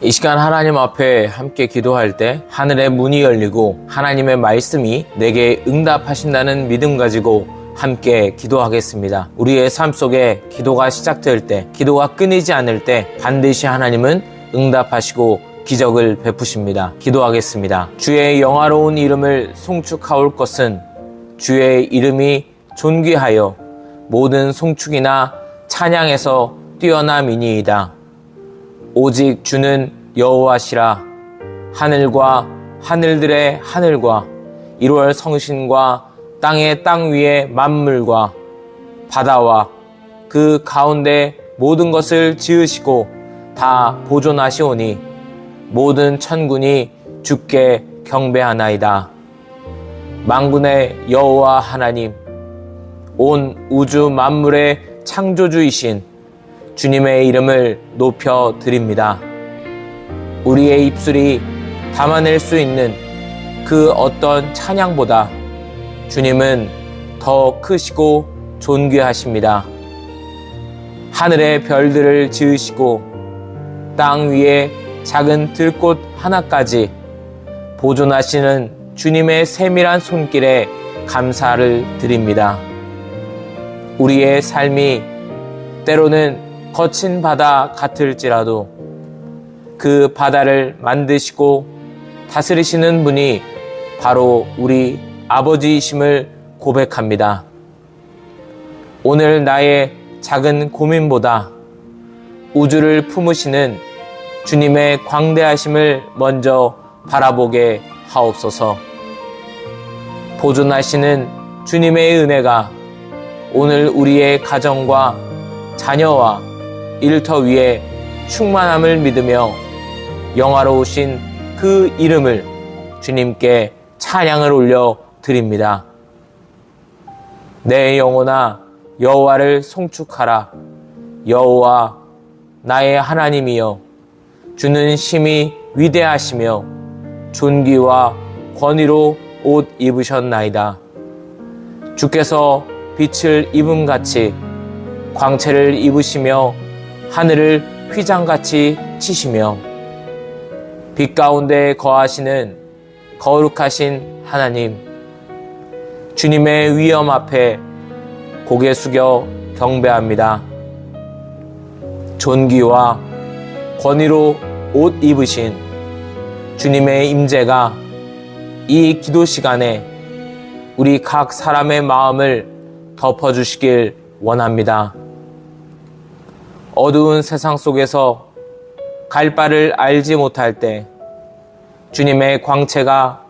이 시간 하나님 앞에 함께 기도할 때 하늘의 문이 열리고 하나님의 말씀이 내게 응답하신다는 믿음 가지고 함께 기도하겠습니다. 우리의 삶 속에 기도가 시작될 때, 기도가 끊이지 않을 때 반드시 하나님은 응답하시고 기적을 베푸십니다. 기도하겠습니다. 주의 영화로운 이름을 송축하올 것은 주의 이름이 존귀하여 모든 송축이나 찬양에서 뛰어남이니이다. 오직 주는 여호와시라. 하늘과 하늘들의 하늘과 이루할 성신과 땅의 땅 위의 만물과 바다와 그 가운데 모든 것을 지으시고 다 보존하시오니 모든 천군이 주께 경배하나이다. 만군의 여호와 하나님, 온 우주 만물의 창조주이신 주님의 이름을 높여 드립니다. 우리의 입술이 담아낼 수 있는 그 어떤 찬양보다 주님은 더 크시고 존귀하십니다. 하늘의 별들을 지으시고 땅 위에 작은 들꽃 하나까지 보존하시는 주님의 세밀한 손길에 감사를 드립니다. 우리의 삶이 때로는 거친 바다 같을지라도 그 바다를 만드시고 다스리시는 분이 바로 우리 아버지이심을 고백합니다. 오늘 나의 작은 고민보다 우주를 품으시는 주님의 광대하심을 먼저 바라보게 하옵소서. 보존하시는 주님의 은혜가 오늘 우리의 가정과 자녀와 일터 위에 충만함을 믿으며 영화로우신 그 이름을 주님께 찬양을 올려 드립니다. 내 영혼아 여호와를 송축하라. 여호와 나의 하나님이여, 주는 심히 위대하시며 존귀와 권위로 옷 입으셨나이다. 주께서 빛을 입음같이 광채를 입으시며 하늘을 휘장같이 치시며 빛 가운데 거하시는 거룩하신 하나님, 주님의 위엄 앞에 고개 숙여 경배합니다. 존귀와 권위로 옷 입으신 주님의 임재가 이 기도 시간에 우리 각 사람의 마음을 덮어주시길 원합니다. 어두운 세상 속에서 갈 바를 알지 못할 때 주님의 광채가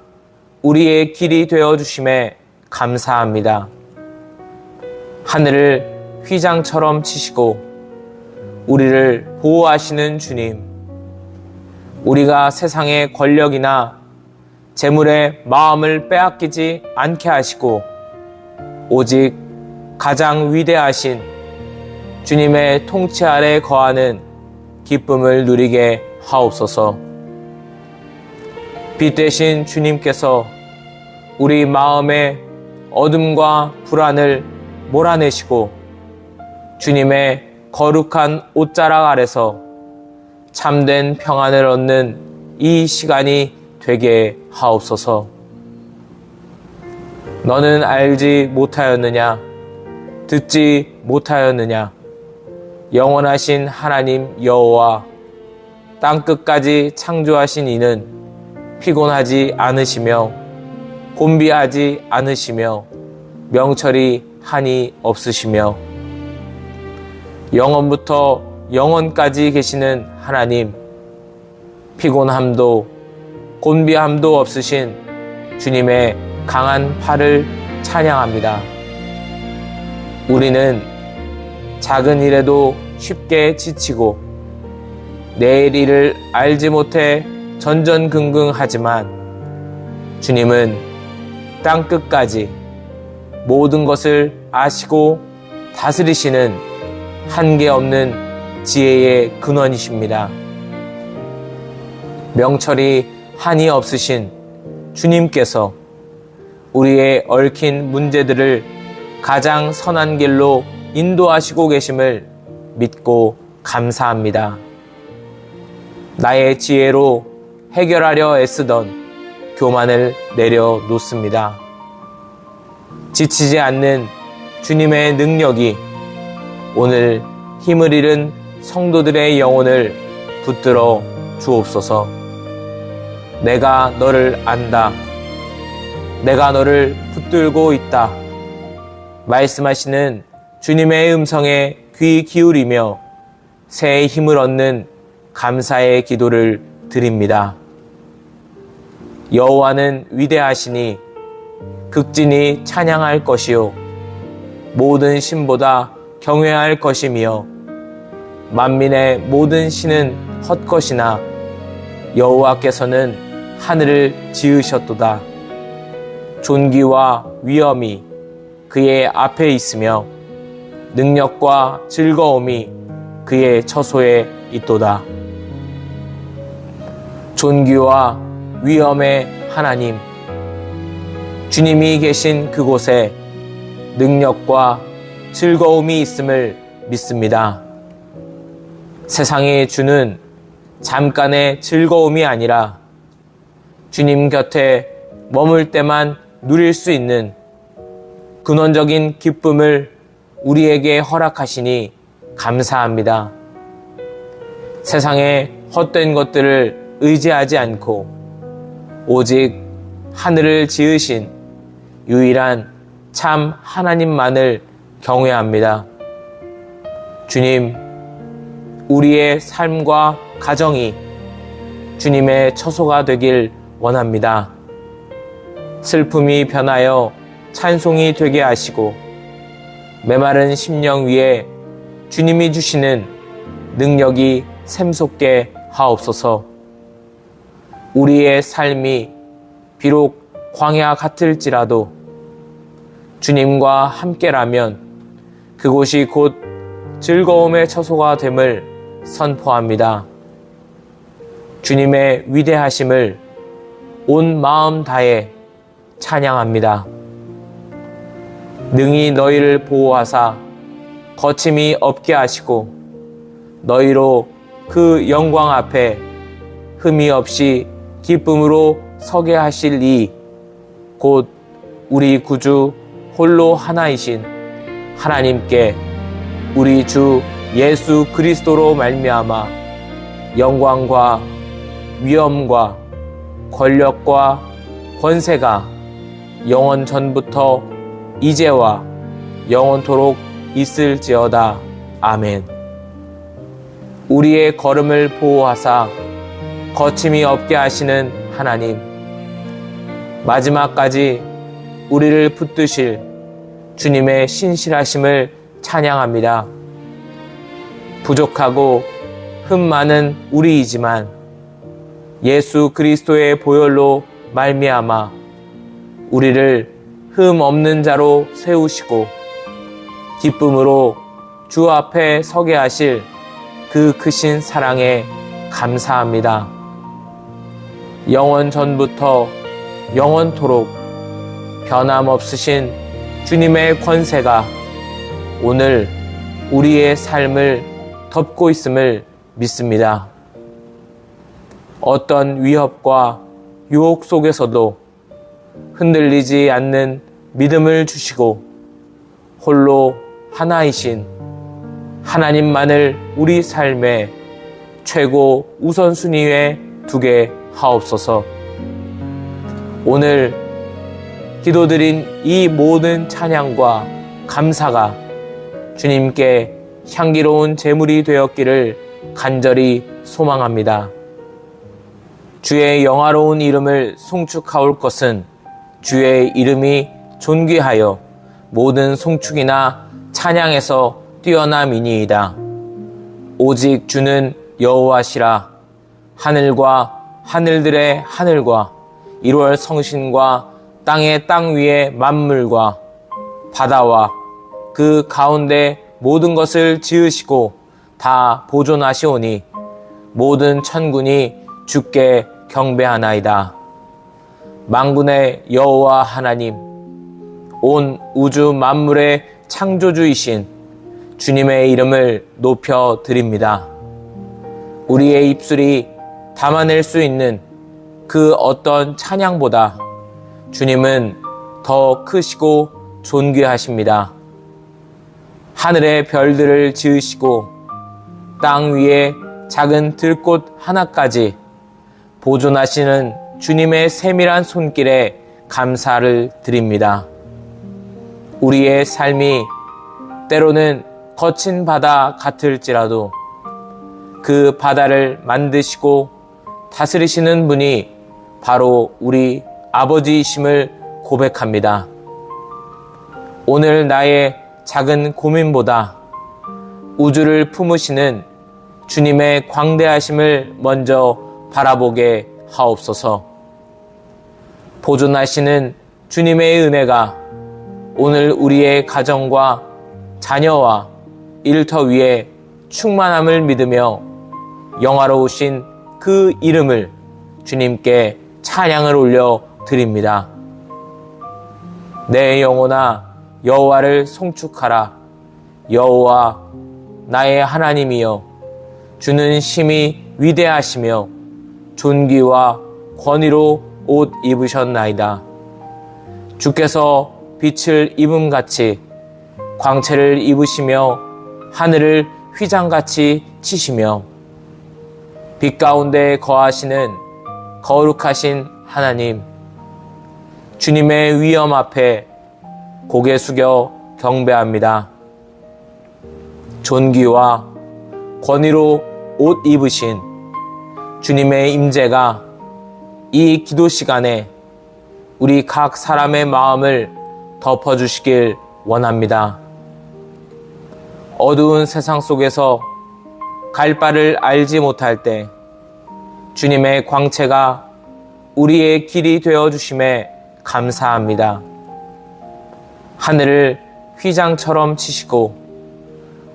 우리의 길이 되어주심에 감사합니다. 하늘을 휘장처럼 치시고 우리를 보호하시는 주님, 우리가 세상의 권력이나 재물의 마음을 빼앗기지 않게 하시고 오직 가장 위대하신 주님의 통치 아래 거하는 기쁨을 누리게 하옵소서. 빛 되신 주님께서 우리 마음의 어둠과 불안을 몰아내시고 주님의 거룩한 옷자락 아래서 참된 평안을 얻는 이 시간이 되게 하옵소서. 너는 알지 못하였느냐? 듣지 못하였느냐? 영원하신 하나님 여호와 땅끝까지 창조하신 이는 피곤하지 않으시며 곤비하지 않으시며 명철이 한이 없으시며 영원부터 영원까지 계시는 하나님, 피곤함도 곤비함도 없으신 주님의 강한 팔을 찬양합니다. 우리는 작은 일에도 쉽게 지치고 내일 일을 알지 못해 전전긍긍하지만 주님은 땅끝까지 모든 것을 아시고 다스리시는 한계 없는 지혜의 근원이십니다. 명철이 한이 없으신 주님께서 우리의 얽힌 문제들을 가장 선한 길로 인도하시고 계심을 믿고 감사합니다. 나의 지혜로 해결하려 애쓰던 교만을 내려놓습니다. 지치지 않는 주님의 능력이 오늘 힘을 잃은 성도들의 영혼을 붙들어 주옵소서. 내가 너를 안다. 내가 너를 붙들고 있다. 말씀하시는 주님의 음성에 귀 기울이며 새 힘을 얻는 감사의 기도를 드립니다. 여호와는 위대하시니 극진히 찬양할 것이요 모든 신보다 경외할 것이며 만민의 모든 신은 헛것이나 여호와께서는 하늘을 지으셨도다. 존귀와 위엄이 그의 앞에 있으며 능력과 즐거움이 그의 처소에 있도다. 존귀와 위엄의 하나님, 주님이 계신 그곳에 능력과 즐거움이 있음을 믿습니다. 세상이 주는 잠깐의 즐거움이 아니라 주님 곁에 머물 때만 누릴 수 있는 근원적인 기쁨을 우리에게 허락하시니 감사합니다. 세상의 헛된 것들을 의지하지 않고 오직 하늘을 지으신 유일한 참 하나님만을 경외합니다. 주님, 우리의 삶과 가정이 주님의 처소가 되길 원합니다. 슬픔이 변하여 찬송이 되게 하시고 메마른 심령 위에 주님이 주시는 능력이 샘솟게 하옵소서. 우리의 삶이 비록 광야 같을지라도 주님과 함께라면 그곳이 곧 즐거움의 처소가 됨을 선포합니다. 주님의 위대하심을 온 마음 다해 찬양합니다. 능히 너희를 보호하사 거침이 없게 하시고 너희로 그 영광 앞에 흠이 없이 기쁨으로 서게 하실 이 곧 우리 구주 홀로 하나이신 하나님께 우리 주 예수 그리스도로 말미암아 영광과 위엄과 권력과 권세가 영원 전부터 이제와 영원토록 있을지어다. 아멘. 우리의 걸음을 보호하사 거침이 없게 하시는 하나님, 마지막까지 우리를 붙드실 주님의 신실하심을 찬양합니다. 부족하고 흠 많은 우리이지만 예수 그리스도의 보혈로 말미암아 우리를 흠 없는 자로 세우시고 기쁨으로 주 앞에 서게 하실 그 크신 사랑에 감사합니다. 영원 전부터 영원토록 변함없으신 주님의 권세가 오늘 우리의 삶을 덮고 있음을 믿습니다. 어떤 위협과 유혹 속에서도 흔들리지 않는 믿음을 주시고 홀로 하나이신 하나님만을 우리 삶의 최고 우선순위에 두게 하옵소서. 오늘 기도드린 이 모든 찬양과 감사가 주님께 향기로운 제물이 되었기를 간절히 소망합니다. 주의 영화로운 이름을 송축하올 것은 주의 이름이 존귀하여 모든 송축이나 찬양에서 뛰어남이니이다. 오직 주는 여호와시라. 하늘과 하늘들의 하늘과 1월 성신과 땅의 땅 위의 만물과 바다와 그 가운데 모든 것을 지으시고 다 보존하시오니 모든 천군이 주께 경배하나이다. 만군의 여호와 하나님, 온 우주 만물의 창조주이신 주님의 이름을 높여 드립니다. 우리의 입술이 담아낼 수 있는 그 어떤 찬양보다 주님은 더 크시고 존귀하십니다. 하늘의 별들을 지으시고 땅 위에 작은 들꽃 하나까지 보존하시는 주님의 세밀한 손길에 감사를 드립니다. 우리의 삶이 때로는 거친 바다 같을지라도 그 바다를 만드시고 다스리시는 분이 바로 우리 아버지이심을 고백합니다. 오늘 나의 작은 고민보다 우주를 품으시는 주님의 광대하심을 먼저 바라보게 하옵소서. 보존하시는 주님의 은혜가 오늘 우리의 가정과 자녀와 일터 위에 충만함을 믿으며 영화로우신 그 이름을 주님께 찬양을 올려 드립니다. 내 영혼아 여호와를 송축하라. 여호와 나의 하나님이여 주는 심히 위대하시며 존귀와 권위로 옷 입으셨나이다. 주께서 빛을 입음같이 광채를 입으시며 하늘을 휘장같이 치시며 빛 가운데 거하시는 거룩하신 하나님, 주님의 위엄 앞에 고개 숙여 경배합니다. 존귀와 권위로 옷 입으신 주님의 임재가 이 기도 시간에 우리 각 사람의 마음을 덮어주시길 원합니다. 어두운 세상 속에서 갈 바를 알지 못할 때 주님의 광채가 우리의 길이 되어주심에 감사합니다. 하늘을 휘장처럼 치시고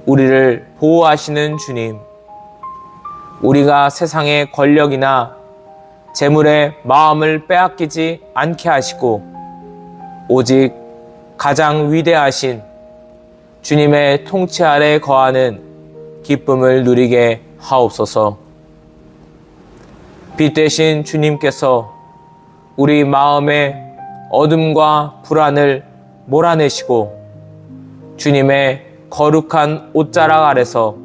우리를 보호하시는 주님, 우리가 세상의 권력이나 재물에 마음을 빼앗기지 않게 하시고 오직 가장 위대하신 주님의 통치 아래 거하는 기쁨을 누리게 하옵소서. 빛 되신 주님께서 우리 마음의 어둠과 불안을 몰아내시고 주님의 거룩한 옷자락 아래서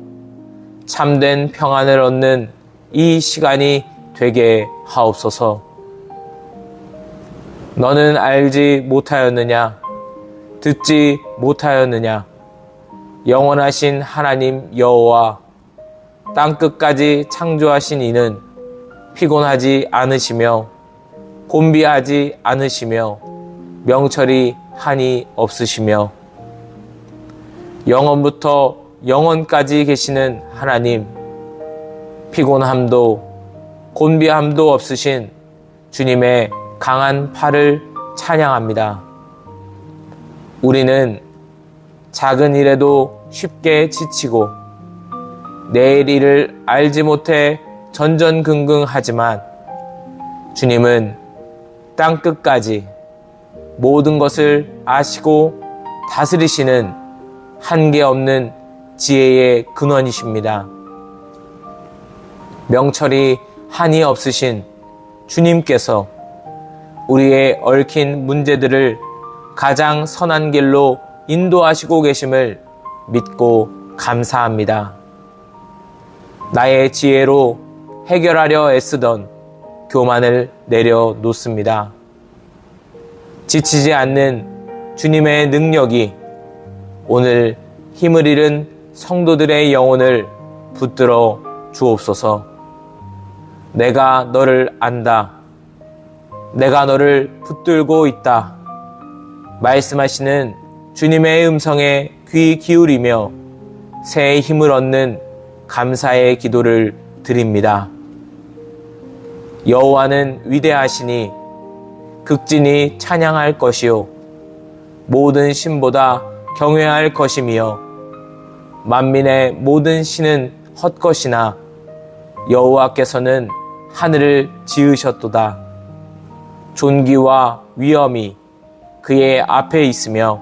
참된 평안을 얻는 이 시간이 되게 하옵소서. 너는 알지 못하였느냐? 듣지 못하였느냐? 영원하신 하나님 여호와 땅끝까지 창조하신 이는 피곤하지 않으시며 곤비하지 않으시며 명철이 한이 없으시며 영원부터 영원까지 계시는 하나님, 피곤함도 곤비함도 없으신 주님의 강한 팔을 찬양합니다. 우리는 작은 일에도 쉽게 지치고 내일 일을 알지 못해 전전긍긍하지만 주님은 땅끝까지 모든 것을 아시고 다스리시는 한계 없는 지혜의 근원이십니다. 명철이 한이 없으신 주님께서 우리의 얽힌 문제들을 가장 선한 길로 인도하시고 계심을 믿고 감사합니다. 나의 지혜로 해결하려 애쓰던 교만을 내려놓습니다. 지치지 않는 주님의 능력이 오늘 힘을 잃은 성도들의 영혼을 붙들어 주옵소서. 내가 너를 안다. 내가 너를 붙들고 있다. 말씀하시는 주님의 음성에 귀 기울이며 새 힘을 얻는 감사의 기도를 드립니다. 여호와는 위대하시니 극진히 찬양할 것이요 모든 신보다 경외할 것이며 만민의 모든 신은 헛것이나 여호와께서는 하늘을 지으셨도다. 존귀와 위엄이 그의 앞에 있으며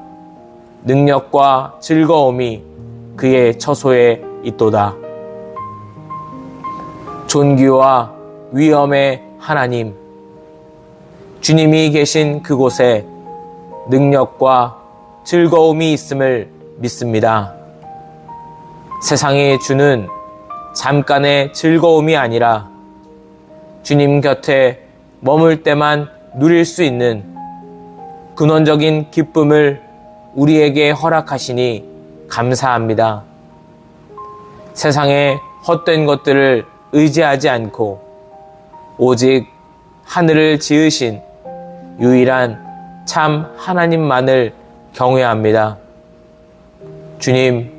능력과 즐거움이 그의 처소에 있도다. 존귀와 위엄의 하나님, 주님이 계신 그곳에 능력과 즐거움이 있음을 믿습니다. 세상이 주는 잠깐의 즐거움이 아니라 주님 곁에 머물 때만 누릴 수 있는 근원적인 기쁨을 우리에게 허락하시니 감사합니다. 세상의 헛된 것들을 의지하지 않고 오직 하늘을 지으신 유일한 참 하나님만을 경외합니다. 주님,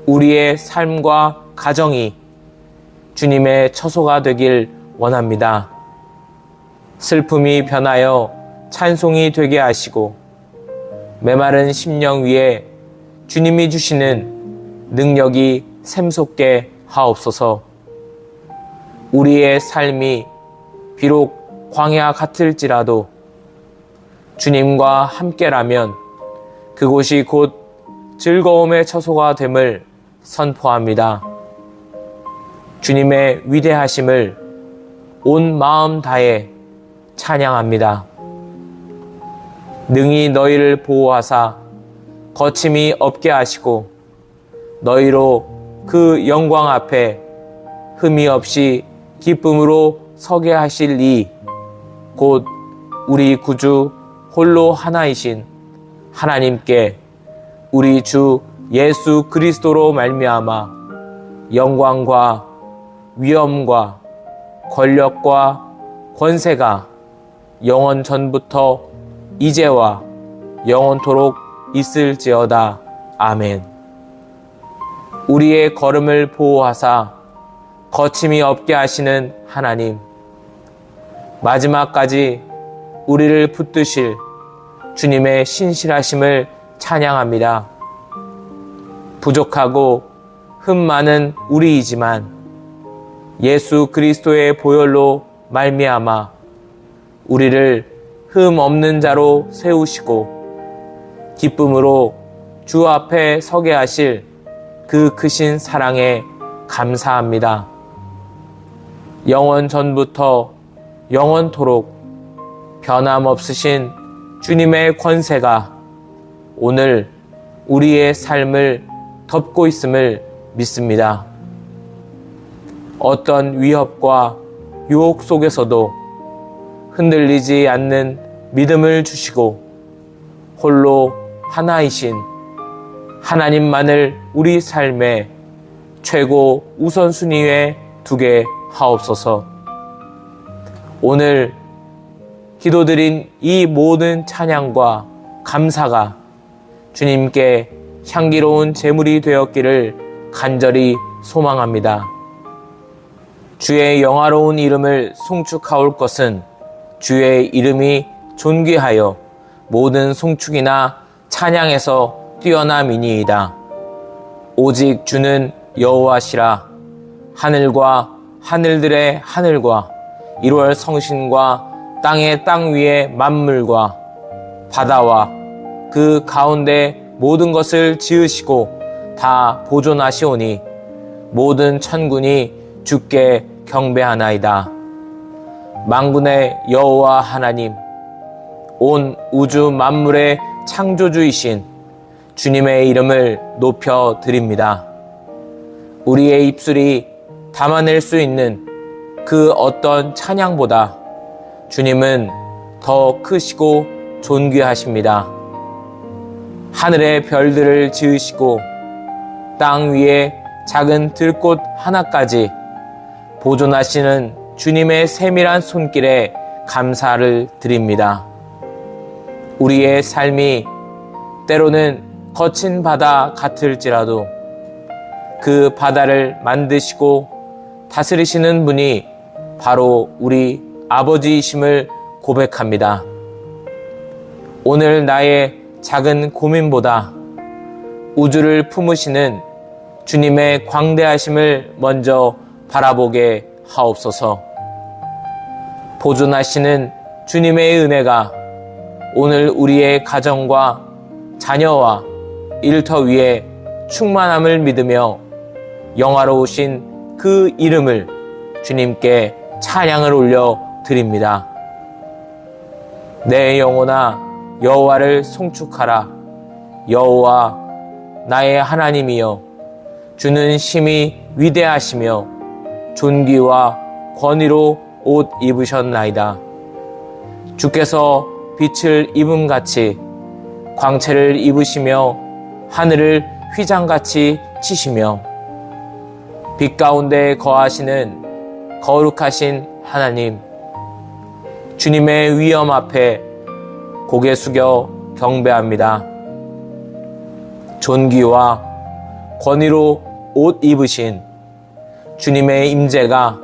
우리의 삶과 가정이 주님의 처소가 되길 원합니다. 슬픔이 변하여 찬송이 되게 하시고 메마른 심령 위에 주님이 주시는 능력이 샘솟게 하옵소서. 우리의 삶이 비록 광야 같을지라도 주님과 함께라면 그곳이 곧 즐거움의 처소가 됨을 선포합니다. 주님의 위대하심을 온 마음 다해 찬양합니다. 능히 너희를 보호하사 거침이 없게 하시고 너희로 그 영광 앞에 흠이 없이 기쁨으로 서게 하실 이 곧 우리 구주 홀로 하나이신 하나님께 우리 주 예수 그리스도로 말미암아 영광과 위엄과 권력과 권세가 영원 전부터 이제와 영원토록 있을지어다. 아멘. 우리의 걸음을 보호하사 거침이 없게 하시는 하나님, 마지막까지 우리를 붙드실 주님의 신실하심을 찬양합니다. 부족하고 흠 많은 우리이지만 예수 그리스도의 보혈로 말미암아 우리를 흠 없는 자로 세우시고 기쁨으로 주 앞에 서게 하실 그 크신 사랑에 감사합니다. 영원 전부터 영원토록 변함없으신 주님의 권세가 오늘 우리의 삶을 덮고 있음을 믿습니다. 어떤 위협과 유혹 속에서도 흔들리지 않는 믿음을 주시고 홀로 하나이신 하나님만을 우리 삶의 최고 우선순위에 두게 하옵소서. 오늘 기도드린 이 모든 찬양과 감사가 주님께 향기로운 제물이 되었기를 간절히 소망합니다. 주의 영화로운 이름을 송축하올 것은 주의 이름이 존귀하여 모든 송축이나 찬양에서 뛰어남이니이다. 오직 주는 여호와시라. 하늘과 하늘들의 하늘과 1월 성신과 땅의 땅 위의 만물과 바다와 그 가운데 모든 것을 지으시고 다 보존하시오니 모든 천군이 주께 경배하나이다. 만군의 여호와 하나님, 온 우주 만물의 창조주이신 주님의 이름을 높여 드립니다. 우리의 입술이 담아낼 수 있는 그 어떤 찬양보다 주님은 더 크시고 존귀하십니다. 하늘의 별들을 지으시고 땅 위에 작은 들꽃 하나까지 보존하시는 주님의 세밀한 손길에 감사를 드립니다. 우리의 삶이 때로는 거친 바다 같을지라도 그 바다를 만드시고 다스리시는 분이 바로 우리 아버지이심을 고백합니다. 오늘 나의 작은 고민보다 우주를 품으시는 주님의 광대하심을 먼저 바라보게 하옵소서. 보존하시는 주님의 은혜가 오늘 우리의 가정과 자녀와 일터 위에 충만함을 믿으며 영화로우신 그 이름을 주님께 찬양을 올려 드립니다. 내 영혼아 여호와를 송축하라. 여호와 나의 하나님이여 주는 심히 위대하시며 존귀와 권위로 옷 입으셨나이다. 주께서 빛을 입음같이 광채를 입으시며 하늘을 휘장같이 치시며 빛 가운데 거하시는 거룩하신 하나님, 주님의 위엄 앞에 고개 숙여 경배합니다. 존귀와 권위로 옷 입으신 주님의 임재가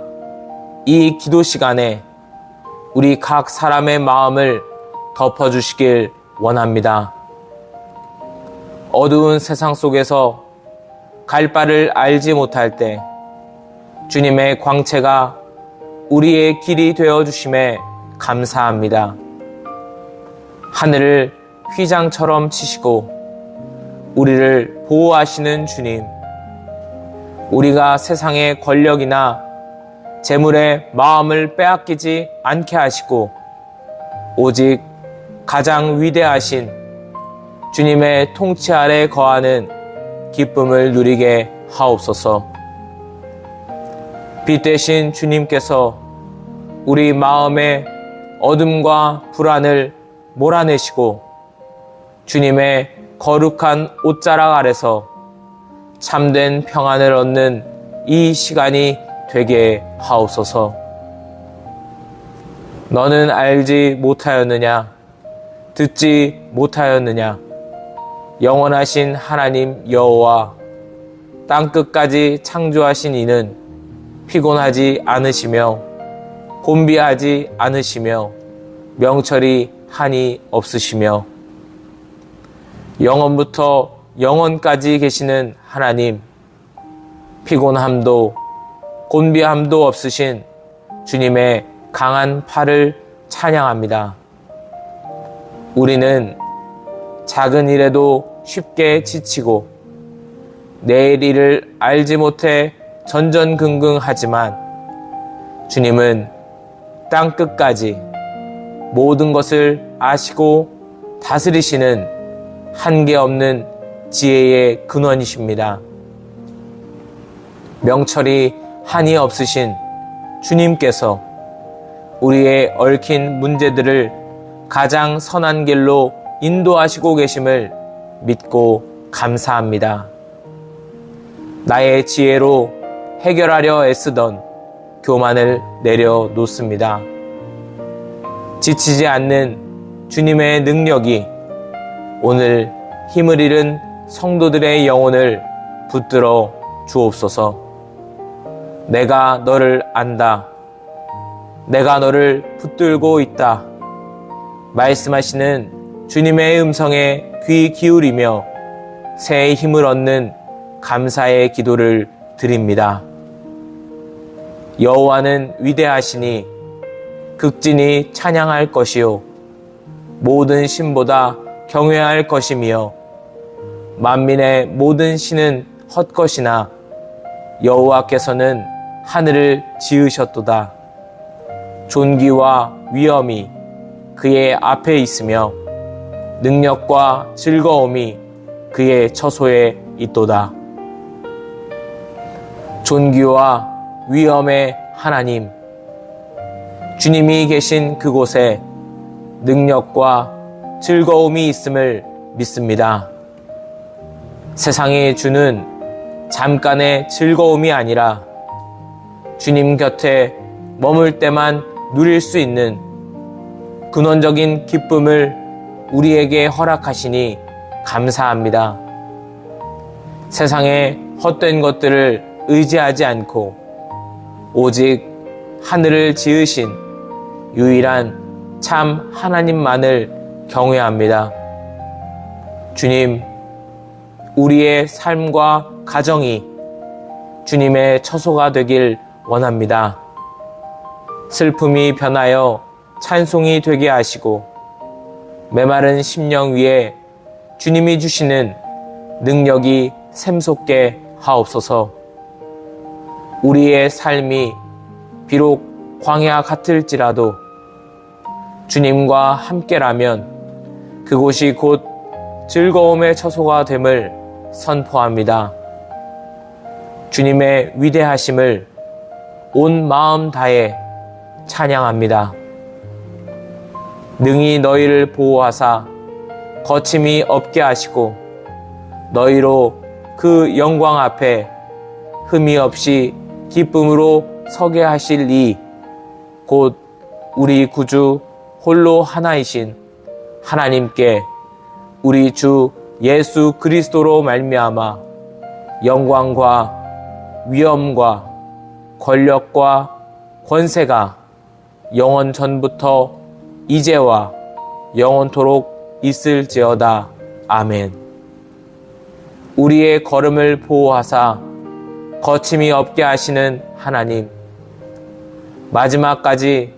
이 기도 시간에 우리 각 사람의 마음을 덮어주시길 원합니다. 어두운 세상 속에서 갈 바를 알지 못할 때 주님의 광채가 우리의 길이 되어주심에 감사합니다. 하늘을 휘장처럼 치시고 우리를 보호하시는 주님, 우리가 세상의 권력이나 재물에 마음을 빼앗기지 않게 하시고 오직 가장 위대하신 주님의 통치 아래 거하는 기쁨을 누리게 하옵소서. 빛 대신 주님께서 우리 마음의 어둠과 불안을 몰아내시고 주님의 거룩한 옷자락 아래서 참된 평안을 얻는 이 시간이 되게 하옵소서. 너는 알지 못하였느냐? 듣지 못하였느냐? 영원하신 하나님 여호와 땅끝까지 창조하신 이는 피곤하지 않으시며 곤비하지 않으시며 명철이 한이 없으시며 영원부터 영원까지 계시는 하나님, 피곤함도 곤비함도 없으신 주님의 강한 팔을 찬양합니다. 우리는 작은 일에도 쉽게 지치고 내일 일을 알지 못해 전전긍긍하지만 주님은 땅끝까지 모든 것을 아시고 다스리시는 한계 없는 지혜의 근원이십니다. 명철이 한이 없으신 주님께서 우리의 얽힌 문제들을 가장 선한 길로 인도하시고 계심을 믿고 감사합니다. 나의 지혜로 해결하려 애쓰던 교만을 내려놓습니다. 지치지 않는 주님의 능력이 오늘 힘을 잃은 성도들의 영혼을 붙들어 주옵소서. 내가 너를 안다. 내가 너를 붙들고 있다. 말씀하시는 주님의 음성에 귀 기울이며 새 힘을 얻는 감사의 기도를 드립니다. 여호와는 위대하시니 극진히 찬양할 것이요 모든 신보다 경외할 것이며 만민의 모든 신은 헛것이나 여호와께서는 하늘을 지으셨도다. 존귀와 위엄이 그의 앞에 있으며 능력과 즐거움이 그의 처소에 있도다. 존귀와 위엄의 하나님, 주님이 계신 그곳에 능력과 즐거움이 있음을 믿습니다. 세상이 주는 잠깐의 즐거움이 아니라 주님 곁에 머물 때만 누릴 수 있는 근원적인 기쁨을 우리에게 허락하시니 감사합니다. 세상의 헛된 것들을 의지하지 않고 오직 하늘을 지으신 유일한 참 하나님만을 경외합니다. 주님, 우리의 삶과 가정이 주님의 처소가 되길 원합니다. 슬픔이 변하여 찬송이 되게 하시고 메마른 심령 위에 주님이 주시는 능력이 샘솟게 하옵소서. 우리의 삶이 비록 광야 같을지라도 주님과 함께라면 그곳이 곧 즐거움의 처소가 됨을 선포합니다. 주님의 위대하심을 온 마음 다해 찬양합니다. 능히 너희를 보호하사 거침이 없게 하시고 너희로 그 영광 앞에 흠이 없이 기쁨으로 서게 하실 이 곧 우리 구주 홀로 하나이신 하나님께 우리 주 예수 그리스도로 말미암아 영광과 위엄과 권력과 권세가 영원 전부터 이제와 영원토록 있을지어다. 아멘. 우리의 걸음을 보호하사 거침이 없게 하시는 하나님, 마지막까지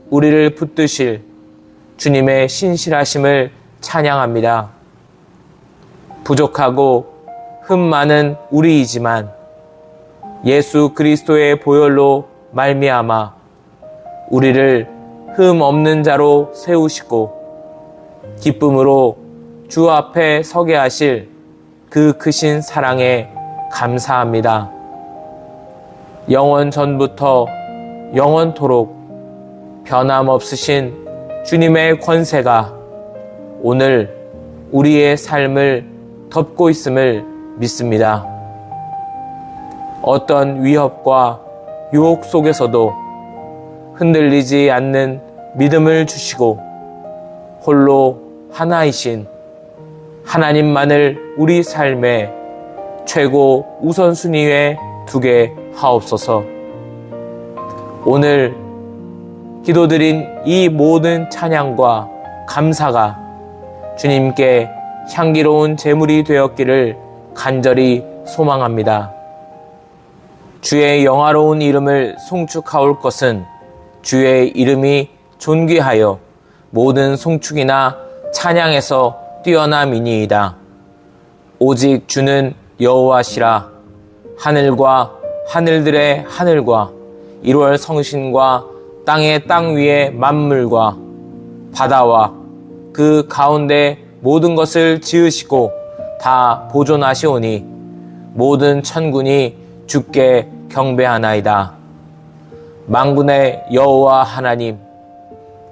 우리를 붙드실 주님의 신실하심을 찬양합니다. 부족하고 흠 많은 우리이지만 예수 그리스도의 보혈로 말미암아 우리를 흠 없는 자로 세우시고 기쁨으로 주 앞에 서게 하실 그 크신 사랑에 감사합니다. 영원 전부터 영원토록 변함없으신 주님의 권세가 오늘 우리의 삶을 덮고 있음을 믿습니다. 어떤 위협과 유혹 속에서도 흔들리지 않는 믿음을 주시고 홀로 하나이신 하나님만을 우리 삶의 최고 우선순위에 두게 하옵소서. 오늘 기도드린 이 모든 찬양과 감사가 주님께 향기로운 제물이 되었기를 간절히 소망합니다. 주의 영화로운 이름을 송축하올 것은 주의 이름이 존귀하여 모든 송축이나 찬양에서 뛰어남이니이다. 오직 주는 여호와시라. 하늘과 하늘들의 하늘과 1월 성신과 땅의 땅 위의 만물과 바다와 그 가운데 모든 것을 지으시고 다 보존하시오니 모든 천군이 주께 경배하나이다. 만군의 여호와 하나님,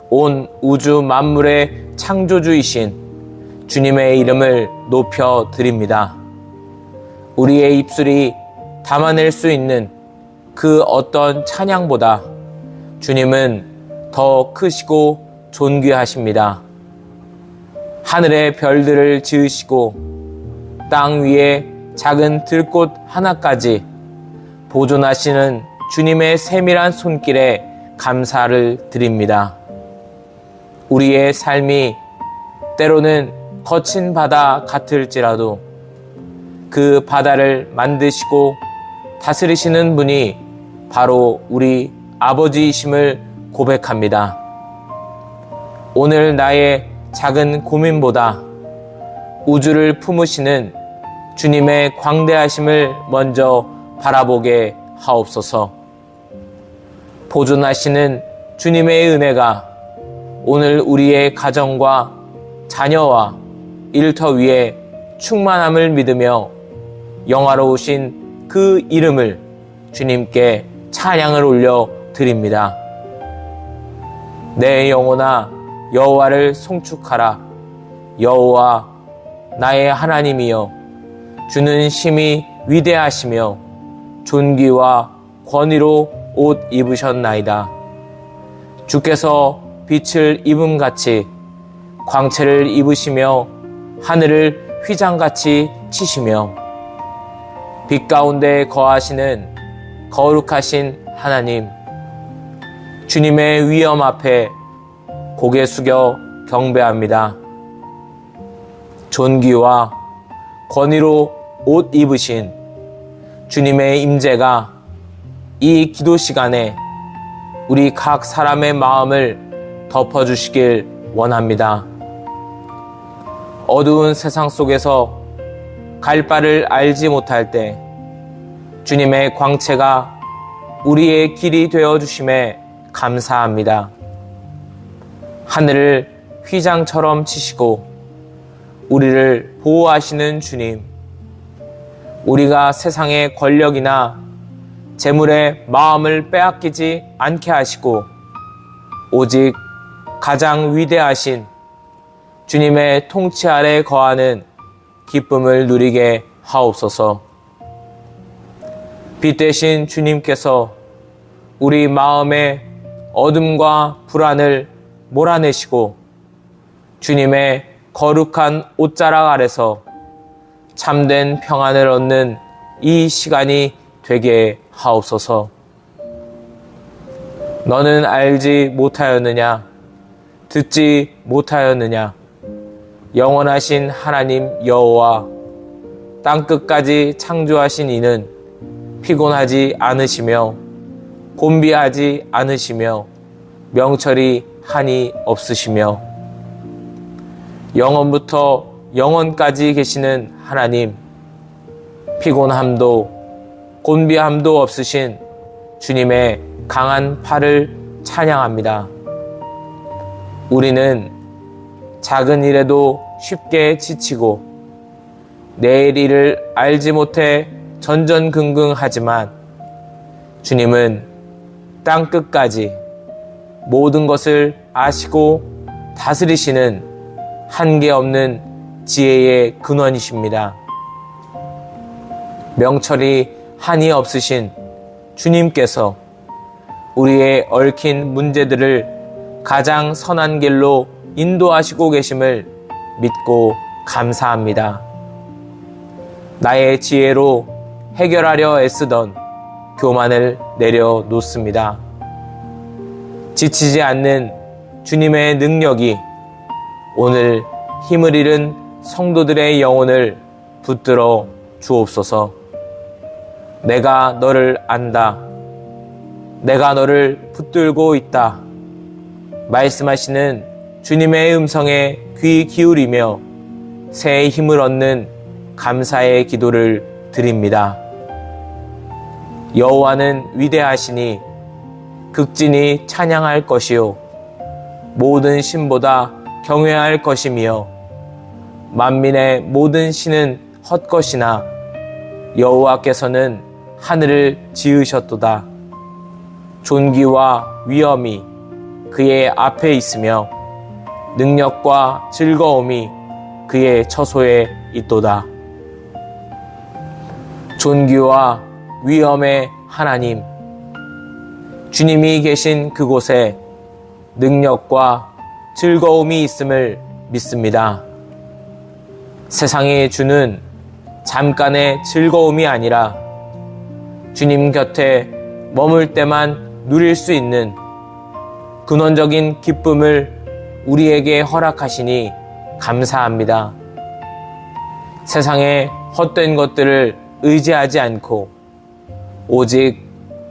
온 우주 만물의 창조주이신 주님의 이름을 높여 드립니다. 우리의 입술이 담아낼 수 있는 그 어떤 찬양보다 주님은 더 크시고 존귀하십니다. 하늘의 별들을 지으시고 땅 위에 작은 들꽃 하나까지 보존하시는 주님의 세밀한 손길에 감사를 드립니다. 우리의 삶이 때로는 거친 바다 같을지라도 그 바다를 만드시고 다스리시는 분이 바로 우리 아버지이심을 고백합니다. 오늘 나의 작은 고민보다 우주를 품으시는 주님의 광대하심을 먼저 바라보게 하옵소서. 보존하시는 주님의 은혜가 오늘 우리의 가정과 자녀와 일터 위에 충만함을 믿으며 영화로우신 그 이름을 주님께 찬양을 올려 드립니다. 내 영혼아 여호와를 송축하라. 여호와 나의 하나님이여, 주는 심히 위대하시며 존귀와 권위로 옷 입으셨나이다. 주께서 빛을 입음같이 광채를 입으시며 하늘을 휘장같이 치시며 빛 가운데 거하시는 거룩하신 하나님, 주님의 위엄 앞에 고개 숙여 경배합니다. 존귀와 권위로 옷 입으신 주님의 임재가 이 기도 시간에 우리 각 사람의 마음을 덮어주시길 원합니다. 어두운 세상 속에서 갈 바를 알지 못할 때 주님의 광채가 우리의 길이 되어주심에 감사합니다. 하늘을 휘장처럼 치시고 우리를 보호하시는 주님, 우리가 세상의 권력이나 재물의 마음을 빼앗기지 않게 하시고 오직 가장 위대하신 주님의 통치 아래 거하는 기쁨을 누리게 하옵소서. 빛 되신 주님께서 우리 마음의 어둠과 불안을 몰아내시고 주님의 거룩한 옷자락 아래서 참된 평안을 얻는 이 시간이 되게 하옵소서. 너는 알지 못하였느냐? 듣지 못하였느냐? 영원하신 하나님 여호와 땅끝까지 창조하신 이는 피곤하지 않으시며 곤비하지 않으시며 명철이 한이 없으시며 영원부터 영원까지 계시는 하나님, 피곤함도 곤비함도 없으신 주님의 강한 팔을 찬양합니다. 우리는 작은 일에도 쉽게 지치고 내일 일을 알지 못해 전전긍긍하지만 주님은 땅끝까지 모든 것을 아시고 다스리시는 한계 없는 지혜의 근원이십니다. 명철이 한이 없으신 주님께서 우리의 얽힌 문제들을 가장 선한 길로 인도하시고 계심을 믿고 감사합니다. 나의 지혜로 해결하려 애쓰던 교만을 내려놓습니다. 지치지 않는 주님의 능력이 오늘 힘을 잃은 성도들의 영혼을 붙들어 주옵소서. 내가 너를 안다. 내가 너를 붙들고 있다. 말씀하시는 주님의 음성에 귀 기울이며 새 힘을 얻는 감사의 기도를 드립니다. 여호와는 위대하시니 극진히 찬양할 것이요 모든 신보다 경외할 것이며 만민의 모든 신은 헛것이나 여호와께서는 하늘을 지으셨도다. 존귀와 위엄이 그의 앞에 있으며 능력과 즐거움이 그의 처소에 있도다. 존귀와 위엄의 하나님, 주님이 계신 그곳에 능력과 즐거움이 있음을 믿습니다. 세상이 주는 잠깐의 즐거움이 아니라 주님 곁에 머물 때만 누릴 수 있는 근원적인 기쁨을 우리에게 허락하시니 감사합니다. 세상의 헛된 것들을 의지하지 않고 오직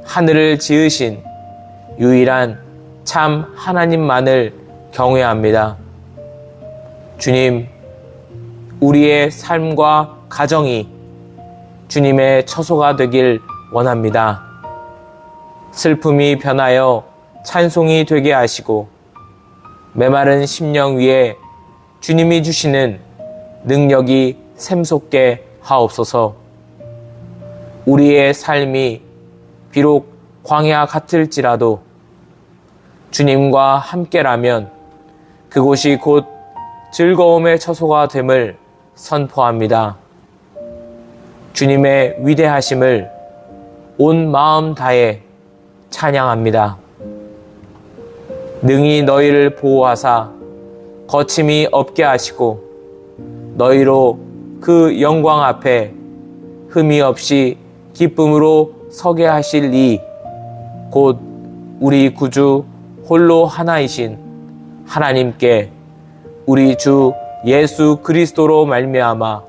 하늘을 지으신 유일한 참 하나님만을 경외합니다. 주님, 우리의 삶과 가정이 주님의 처소가 되길 원합니다. 슬픔이 변하여 찬송이 되게 하시고 메마른 심령 위에 주님이 주시는 능력이 샘솟게 하옵소서. 우리의 삶이 비록 광야 같을지라도 주님과 함께라면 그곳이 곧 즐거움의 처소가 됨을 선포합니다. 주님의 위대하심을 온 마음 다해 찬양합니다. 능히 너희를 보호하사 거침이 없게 하시고 너희로 그 영광 앞에 흠이 없이 기쁨으로 서게 하실 이 곧 우리 구주 홀로 하나이신 하나님께 우리 주 예수 그리스도로 말미암아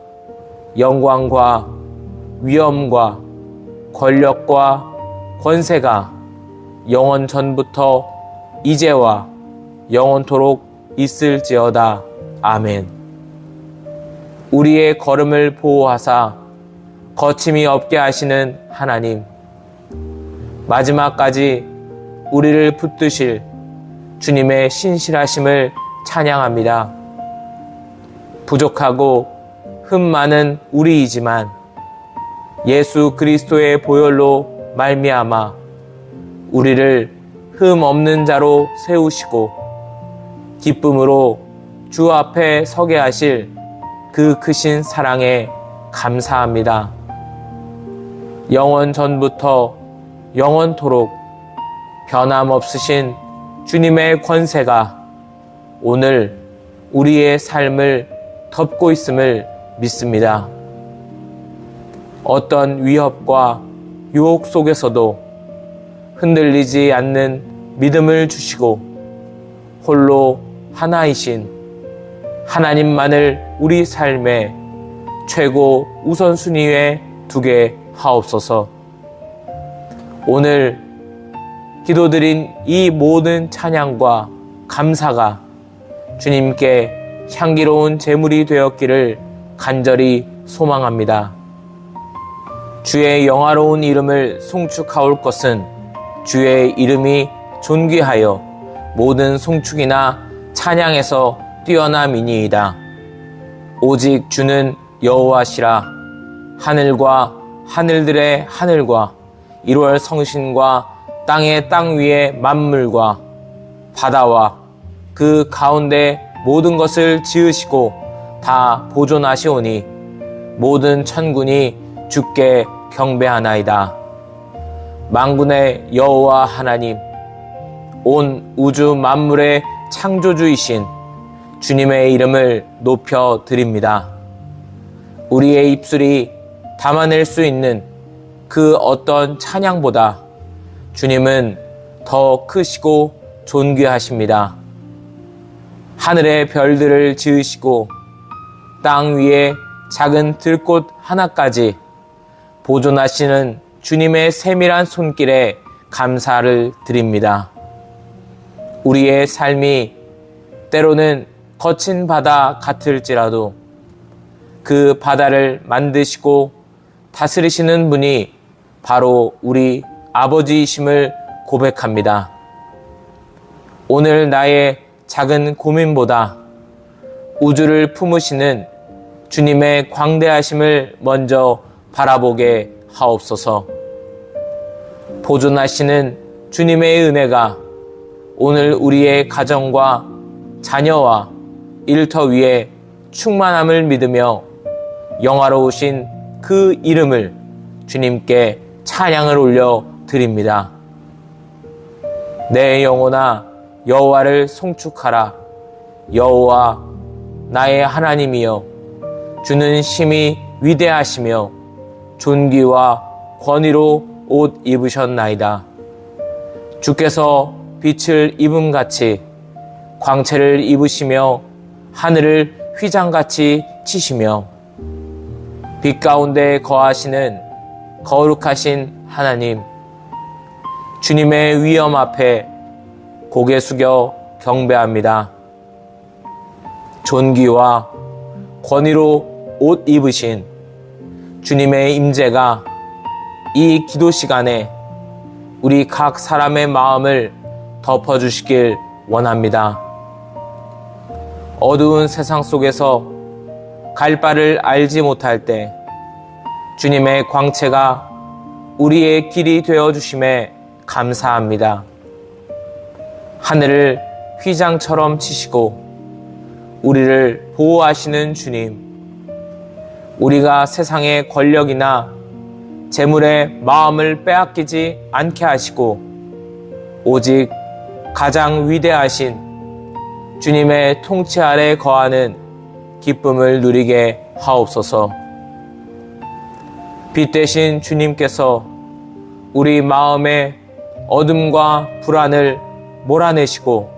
영광과 위엄과 권력과 권세가 영원 전부터 이제와 영원토록 있을지어다. 아멘. 우리의 걸음을 보호하사 거침이 없게 하시는 하나님, 마지막까지 우리를 붙드실 주님의 신실하심을 찬양합니다. 부족하고 흠 많은 우리이지만 예수 그리스도의 보혈로 말미암아 우리를 흠 없는 자로 세우시고 기쁨으로 주 앞에 서게 하실 그 크신 사랑에 감사합니다. 영원 전부터 영원토록 변함없으신 주님의 권세가 오늘 우리의 삶을 덮고 있음을 믿습니다. 어떤 위협과 유혹 속에서도 흔들리지 않는 믿음을 주시고 홀로 하나이신 하나님만을 우리 삶의 최고 우선순위에 두게 하옵소서. 오늘 기도드린 이 모든 찬양과 감사가 주님께 향기로운 제물이 되었기를 간절히 소망합니다. 주의 영화로운 이름을 송축하올 것은 주의 이름이 존귀하여 모든 송축이나 찬양에서 뛰어남이니이다. 오직 주는 여호와시라. 하늘과 하늘들의 하늘과 1월 성신과 땅의 땅 위의 만물과 바다와 그 가운데 모든 것을 지으시고 다 보존하시오니 모든 천군이 주께 경배하나이다. 만군의 여호와 하나님, 온 우주 만물의 창조주이신 주님의 이름을 높여 드립니다. 우리의 입술이 담아낼 수 있는 그 어떤 찬양보다 주님은 더 크시고 존귀하십니다. 하늘의 별들을 지으시고 땅 위에 작은 들꽃 하나까지 보존하시는 주님의 세밀한 손길에 감사를 드립니다. 우리의 삶이 때로는 거친 바다 같을지라도 그 바다를 만드시고 다스리시는 분이 바로 우리 아버지이심을 고백합니다. 오늘 나의 작은 고민보다 우주를 품으시는 주님의 광대하심을 먼저 바라보게 하옵소서. 보존하시는 주님의 은혜가 오늘 우리의 가정과 자녀와 일터 위에 충만함을 믿으며 영화로우신 그 이름을 주님께 찬양을 올려 드립니다. 내 영혼아 여호와를 송축하라. 여호와 나의 하나님이여 주는 심히 위대하시며 존귀와 권위로 옷 입으셨나이다. 주께서 빛을 입음같이 광채를 입으시며 하늘을 휘장같이 치시며 빛 가운데 거하시는 거룩하신 하나님, 주님의 위엄 앞에 고개 숙여 경배합니다. 존귀와 권위로 옷 입으신 주님의 임재가 이 기도 시간에 우리 각 사람의 마음을 덮어주시길 원합니다. 어두운 세상 속에서 갈 바를 알지 못할 때 주님의 광채가 우리의 길이 되어주심에 감사합니다. 하늘을 휘장처럼 치시고 우리를 보호하시는 주님, 우리가 세상의 권력이나 재물의 마음을 빼앗기지 않게 하시고 오직 가장 위대하신 주님의 통치 아래 거하는 기쁨을 누리게 하옵소서. 빛 대신 주님께서 우리 마음의 어둠과 불안을 몰아내시고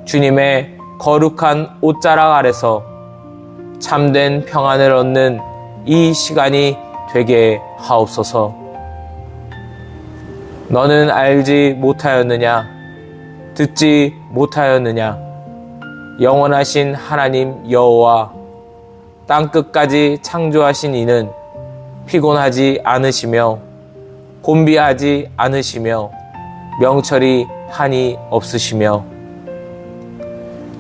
주님의 거룩한 옷자락 아래서 참된 평안을 얻는 이 시간이 되게 하옵소서. 너는 알지 못하였느냐? 듣지 못하였느냐? 영원하신 하나님 여호와 땅끝까지 창조하신 이는 피곤하지 않으시며 곤비하지 않으시며 명철이 한이 없으시며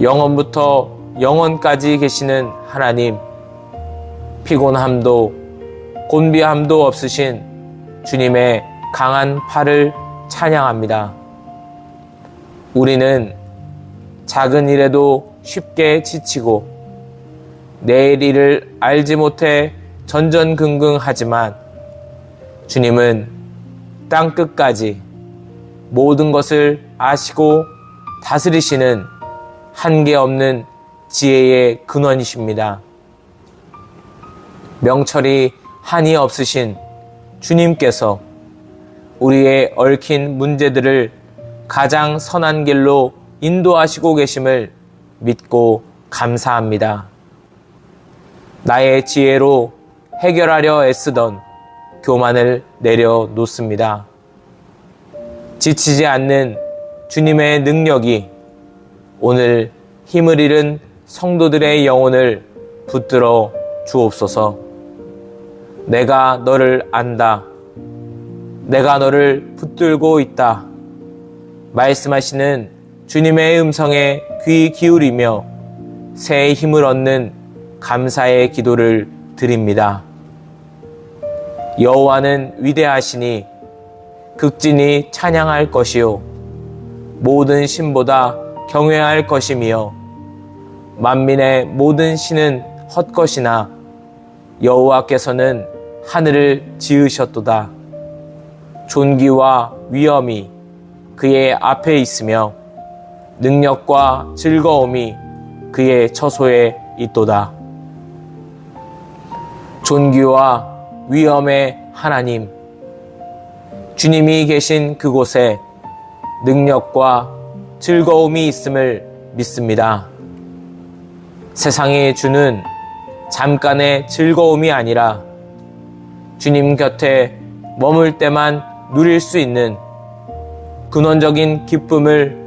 영원부터 영원까지 계시는 하나님, 피곤함도 곤비함도 없으신 주님의 강한 팔을 찬양합니다. 우리는 작은 일에도 쉽게 지치고 내일 일을 알지 못해 전전긍긍하지만 주님은 땅끝까지 모든 것을 아시고 다스리시는 한계 없는 지혜의 근원이십니다. 명철이 한이 없으신 주님께서 우리의 얽힌 문제들을 가장 선한 길로 인도하시고 계심을 믿고 감사합니다. 나의 지혜로 해결하려 애쓰던 교만을 내려놓습니다. 지치지 않는 주님의 능력이 오늘 힘을 잃은 성도들의 영혼을 붙들어 주옵소서. 내가 너를 안다. 내가 너를 붙들고 있다. 말씀하시는 주님의 음성에 귀 기울이며 새 힘을 얻는 감사의 기도를 드립니다. 여호와는 위대하시니 극진히 찬양할 것이요 모든 신보다 경외할 것이며 만민의 모든 신은 헛것이나 여호와께서는 하늘을 지으셨도다. 존귀와 위엄이 그의 앞에 있으며 능력과 즐거움이 그의 처소에 있도다. 존귀와 위엄의 하나님, 주님이 계신 그곳에 능력과 즐거움이 있음을 믿습니다. 세상이 주는 잠깐의 즐거움이 아니라 주님 곁에 머물 때만 누릴 수 있는 근원적인 기쁨을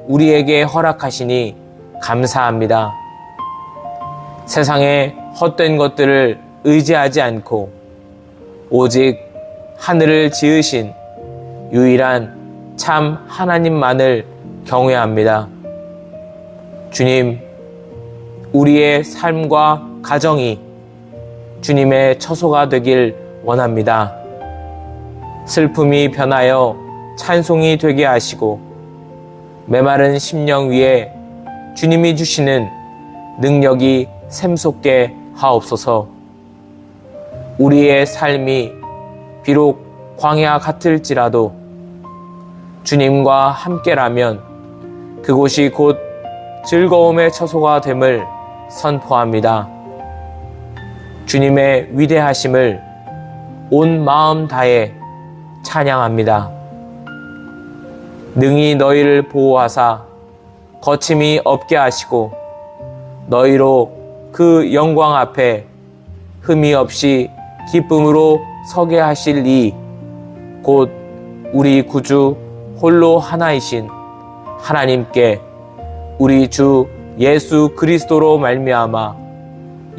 우리에게 허락하시니 감사합니다. 세상의 헛된 것들을 의지하지 않고 오직 하늘을 지으신 유일한 참 하나님만을 경외합니다. 주님, 우리의 삶과 가정이 주님의 처소가 되길 원합니다. 슬픔이 변하여 찬송이 되게 하시고 메마른 심령 위에 주님이 주시는 능력이 샘솟게 하옵소서. 우리의 삶이 비록 광야 같을지라도 주님과 함께라면 그곳이 곧 즐거움의 처소가 됨을 선포합니다. 주님의 위대하심을 온 마음 다해 찬양합니다. 능히 너희를 보호하사 거침이 없게 하시고 너희로 그 영광 앞에 흠이 없이 기쁨으로 서게 하실 이 곧 우리 구주 홀로 하나이신 하나님께 우리 주 예수 그리스도로 말미암아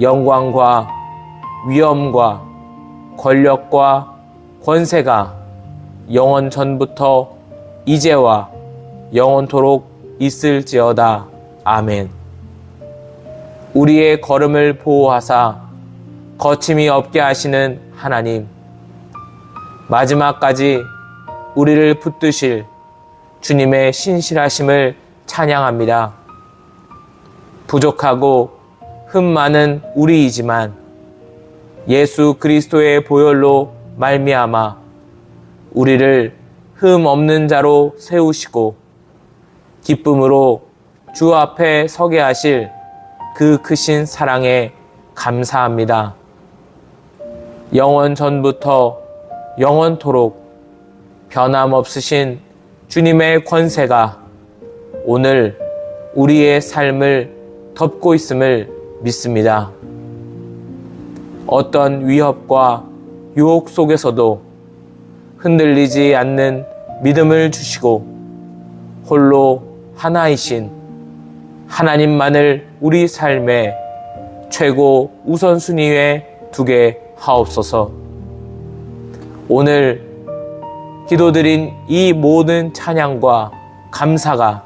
영광과 위엄과 권력과 권세가 영원 전부터 이제와 영원토록 있을지어다. 아멘. 우리의 걸음을 보호하사 거침이 없게 하시는 하나님, 마지막까지 우리를 붙드실 주님의 신실하심을 찬양합니다. 부족하고 흠 많은 우리이지만 예수 그리스도의 보혈로 말미암아 우리를 흠 없는 자로 세우시고 기쁨으로 주 앞에 서게 하실 그 크신 사랑에 감사합니다. 영원 전부터 영원토록 변함없으신 주님의 권세가 오늘 우리의 삶을 덮고 있음을 믿습니다. 어떤 위협과 유혹 속에서도 흔들리지 않는 믿음을 주시고 홀로 하나이신 하나님만을 우리 삶의 최고 우선순위에 두게 하옵소서. 오늘 기도드린 이 모든 찬양과 감사가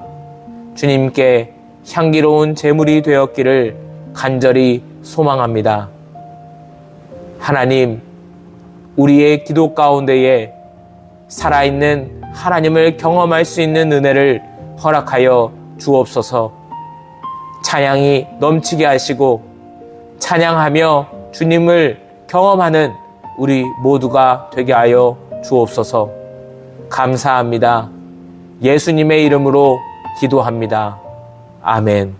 주님께 향기로운 제물이 되었기를 간절히 소망합니다. 하나님, 우리의 기도 가운데에 살아있는 하나님을 경험할 수 있는 은혜를 허락하여 주옵소서. 찬양이 넘치게 하시고 찬양하며 주님을 경험하는 우리 모두가 되게 하여 주옵소서. 감사합니다. 예수님의 이름으로 기도합니다. 아멘.